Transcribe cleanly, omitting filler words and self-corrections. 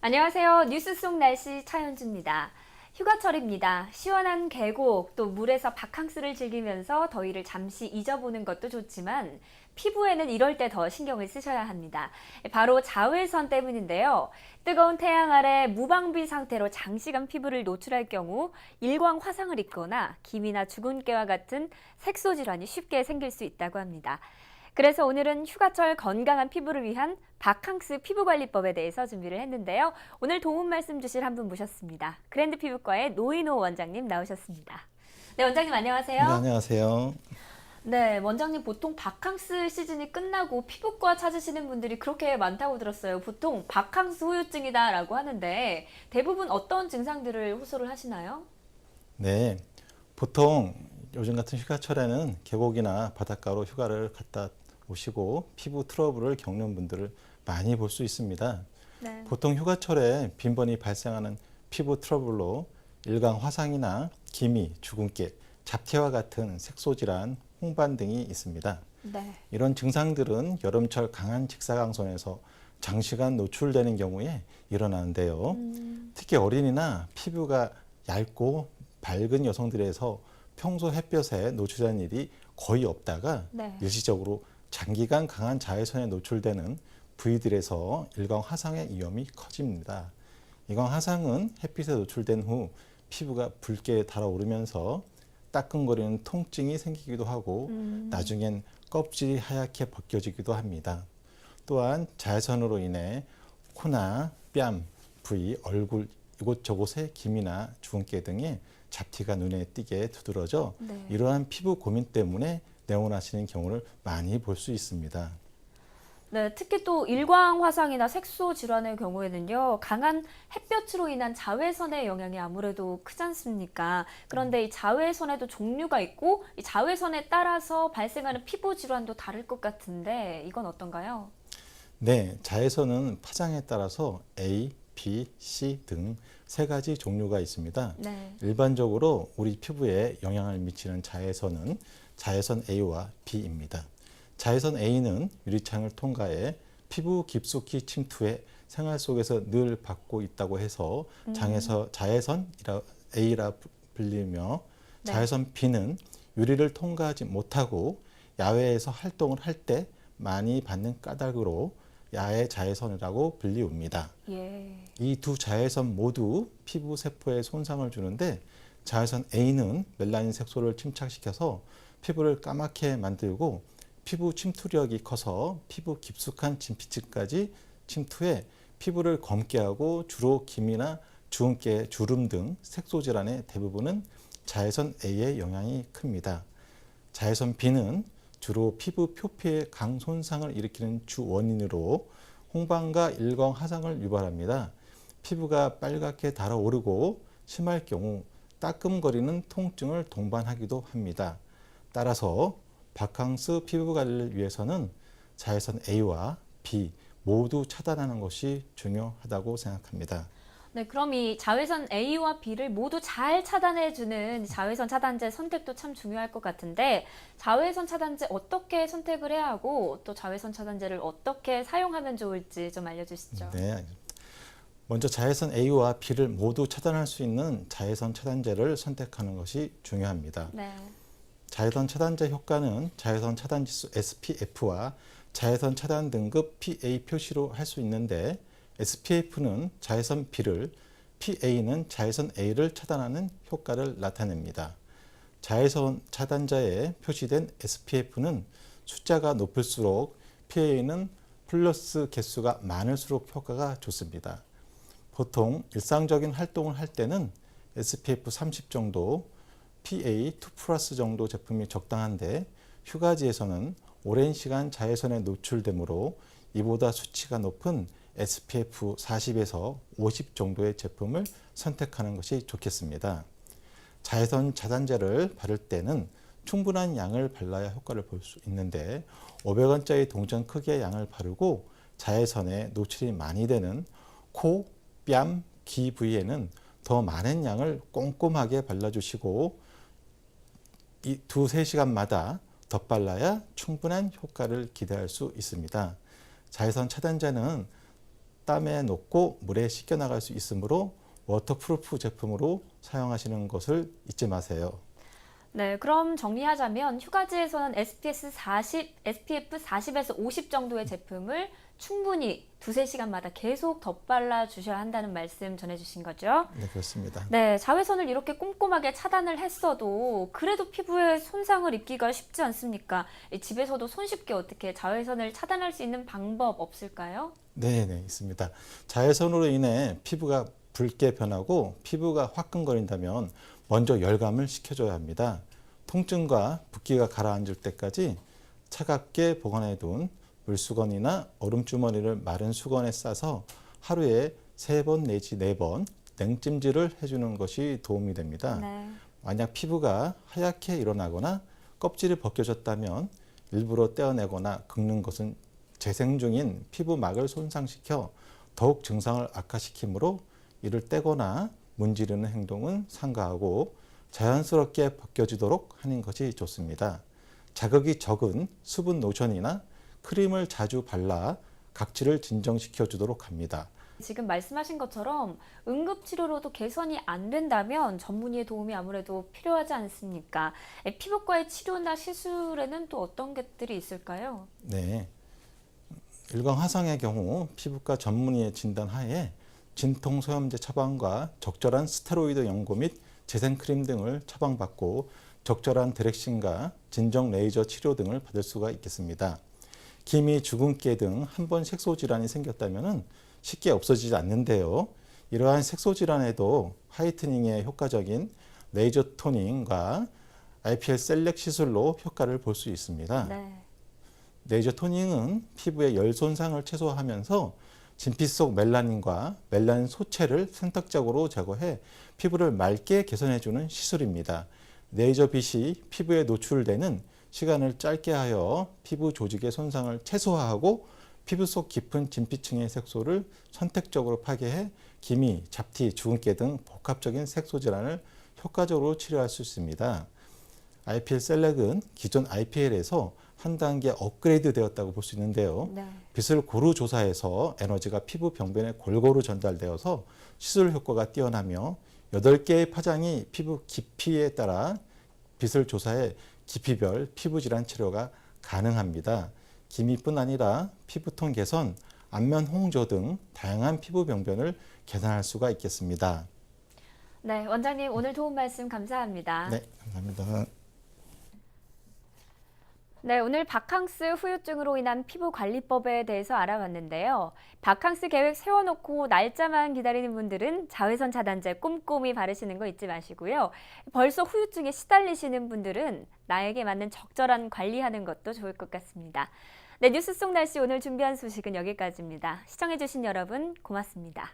안녕하세요. 뉴스 속 날씨 차현주입니다. 휴가철입니다. 시원한 계곡, 또 물에서 바캉스를 즐기면서 더위를 잠시 잊어보는 것도 좋지만 피부에는 이럴 때 더 신경을 쓰셔야 합니다. 바로 자외선 때문인데요. 뜨거운 태양 아래 무방비 상태로 장시간 피부를 노출할 경우 일광 화상을 입거나 기미나 주근깨와 같은 색소 질환이 쉽게 생길 수 있다고 합니다. 그래서 오늘은 휴가철 건강한 피부를 위한 바캉스 피부관리법에 대해서 준비를 했는데요. 오늘 도움 말씀 주실 한 분 모셨습니다. 그랜드 피부과의 노인호 원장님 나오셨습니다. 네, 원장님 안녕하세요. 네, 안녕하세요. 네, 원장님 보통 바캉스 시즌이 끝나고 피부과 찾으시는 분들이 그렇게 많다고 들었어요. 보통 바캉스 후유증이다라고 하는데 대부분 어떤 증상들을 호소를 하시나요? 네, 보통 요즘 같은 휴가철에는 계곡이나 바닷가로 휴가를 갔다 오시고 피부 트러블을 겪는 분들을 많이 볼 수 있습니다. 네. 보통 휴가철에 빈번히 발생하는 피부 트러블로 일광 화상이나 기미, 주근깨, 잡티와 같은 색소 질환, 홍반 등이 있습니다. 네. 이런 증상들은 여름철 강한 직사광선에서 장시간 노출되는 경우에 일어나는데요. 특히 어린이나 피부가 얇고 밝은 여성들에서 평소 햇볕에 노출되는 일이 거의 없다가 네. 일시적으로 장기간 강한 자외선에 노출되는 부위들에서 일광 화상의 위험이 커집니다. 일광 화상은 햇빛에 노출된 후 피부가 붉게 달아오르면서 따끔거리는 통증이 생기기도 하고 나중엔 껍질이 하얗게 벗겨지기도 합니다. 또한 자외선으로 인해 코나 뺨, 부위, 얼굴 이곳저곳에 기미나 주근깨 등의 잡티가 눈에 띄게 두드러져 네. 이러한 피부 고민 때문에 내원하시는 경우를 많이 볼 수 있습니다. 네, 특히 또 일광 화상이나 색소 질환의 경우에는요, 강한 햇볕으로 인한 자외선의 영향이 아무래도 크지 않습니까? 그런데 이 자외선에도 종류가 있고, 이 자외선에 따라서 발생하는 피부 질환도 다를 것 같은데, 이건 어떤가요? 네, 자외선은 파장에 따라서 A, B, C 등 세 가지 종류가 있습니다. 네. 일반적으로 우리 피부에 영향을 미치는 자외선은 자외선 A와 B입니다. 자외선 A는 유리창을 통과해 피부 깊숙이 침투해 생활 속에서 늘 받고 있다고 해서 자외선 A라 불리며 네. 자외선 B는 유리를 통과하지 못하고 야외에서 활동을 할 때 많이 받는 까닭으로 야외 자외선이라고 불리웁니다. 예. 이 두 자외선 모두 피부 세포에 손상을 주는데 자외선 A는 멜라닌 색소를 침착시켜서 피부를 까맣게 만들고 피부 침투력이 커서 피부 깊숙한 진피층까지 침투해 피부를 검게 하고 주로 기미나 주근깨, 주름 등 색소 질환의 대부분은 자외선 A의 영향이 큽니다. 자외선 B는 주로 피부 표피의 강 손상을 일으키는 주 원인으로 홍반과 일광 화상을 유발합니다. 피부가 빨갛게 달아오르고 심할 경우 따끔거리는 통증을 동반하기도 합니다. 따라서 바캉스 피부 관리를 위해서는 자외선 A와 B 모두 차단하는 것이 중요하다고 생각합니다. 네, 그럼 이 자외선 A와 B를 모두 잘 차단해주는 자외선 차단제 선택도 참 중요할 것 같은데 자외선 차단제 어떻게 선택을 해야 하고 또 자외선 차단제를 어떻게 사용하면 좋을지 좀 알려주시죠. 네, 먼저 자외선 A와 B를 모두 차단할 수 있는 자외선 차단제를 선택하는 것이 중요합니다. 네. 자외선 차단제 효과는 자외선 차단 지수 SPF와 자외선 차단 등급 PA 표시로 할 수 있는데 SPF는 자외선 B를, PA는 자외선 A를 차단하는 효과를 나타냅니다. 자외선 차단자에 표시된 SPF는 숫자가 높을수록 PA는 플러스 개수가 많을수록 효과가 좋습니다. 보통 일상적인 활동을 할 때는 SPF 30 정도, PA2 플러스 정도 제품이 적당한데 휴가지에서는 오랜 시간 자외선에 노출되므로 이보다 수치가 높은 SPF 40에서 50 정도의 제품을 선택하는 것이 좋겠습니다. 자외선 차단제를 바를 때는 충분한 양을 발라야 효과를 볼 수 있는데 500원짜리 동전 크기의 양을 바르고 자외선에 노출이 많이 되는 코, 뺨, 귀 부위에는 더 많은 양을 꼼꼼하게 발라주시고 이 2~3시간마다 덧발라야 충분한 효과를 기대할 수 있습니다. 자외선 차단제는 땀에 녹고 물에 씻겨 나갈 수 있으므로 워터프루프 제품으로 사용하시는 것을 잊지 마세요. 네, 그럼 정리하자면 휴가지에서는 SPF 40에서 50 정도의 제품을 충분히 두세 시간마다 계속 덧발라 주셔야 한다는 말씀 전해주신 거죠? 네, 그렇습니다. 네, 자외선을 이렇게 꼼꼼하게 차단을 했어도 그래도 피부에 손상을 입기가 쉽지 않습니까? 집에서도 손쉽게 어떻게 자외선을 차단할 수 있는 방법 없을까요? 네, 있습니다. 자외선으로 인해 피부가 붉게 변하고 피부가 화끈거린다면 먼저 열감을 식혀줘야 합니다. 통증과 붓기가 가라앉을 때까지 차갑게 보관해둔 물수건이나 얼음주머니를 마른 수건에 싸서 하루에 3번 내지 4번 냉찜질을 해주는 것이 도움이 됩니다. 네. 만약 피부가 하얗게 일어나거나 껍질이 벗겨졌다면 일부러 떼어내거나 긁는 것은 재생 중인 피부막을 손상시켜 더욱 증상을 악화시키므로 이를 떼거나 문지르는 행동은 삼가하고 자연스럽게 벗겨지도록 하는 것이 좋습니다. 자극이 적은 수분 로션이나 크림을 자주 발라 각질을 진정시켜 주도록 합니다. 지금 말씀하신 것처럼 응급치료로도 개선이 안 된다면 전문의의 도움이 아무래도 필요하지 않습니까? 피부과의 치료나 시술에는 또 어떤 것들이 있을까요? 네, 일광 화상의 경우 피부과 전문의의 진단 하에 진통소염제 처방과 적절한 스테로이드 연고 및 재생크림 등을 처방받고 적절한 드레싱과 진정 레이저 치료 등을 받을 수가 있겠습니다. 기미, 주근깨 등 한 번 색소 질환이 생겼다면 쉽게 없어지지 않는데요. 이러한 색소 질환에도 화이트닝에 효과적인 레이저 토닝과 IPL 셀렉 시술로 효과를 볼 수 있습니다. 네. 레이저 토닝은 피부의 열 손상을 최소화하면서 진피 속 멜라닌과 멜라닌 소체를 선택적으로 제거해 피부를 맑게 개선해주는 시술입니다. 레이저 빛이 피부에 노출되는 시간을 짧게 하여 피부 조직의 손상을 최소화하고 피부 속 깊은 진피층의 색소를 선택적으로 파괴해 기미, 잡티, 주근깨 등 복합적인 색소 질환을 효과적으로 치료할 수 있습니다. IPL 셀렉은 기존 IPL에서 한 단계 업그레이드 되었다고 볼 수 있는데요. 네. 빛을 고루 조사해서 에너지가 피부 병변에 골고루 전달되어서 시술 효과가 뛰어나며 8개의 파장이 피부 깊이에 따라 빛을 조사해 깊이별 피부 질환 치료가 가능합니다. 기미뿐 아니라 피부톤 개선, 안면 홍조 등 다양한 피부 병변을 개선할 수가 있겠습니다. 네, 원장님 오늘 도움 말씀 감사합니다. 네, 감사합니다. 네, 오늘 바캉스 후유증으로 인한 피부 관리법에 대해서 알아봤는데요. 바캉스 계획 세워놓고 날짜만 기다리는 분들은 자외선 차단제 꼼꼼히 바르시는 거 잊지 마시고요. 벌써 후유증에 시달리시는 분들은 나에게 맞는 적절한 관리하는 것도 좋을 것 같습니다. 네, 뉴스 속 날씨 오늘 준비한 소식은 여기까지입니다. 시청해주신 여러분 고맙습니다.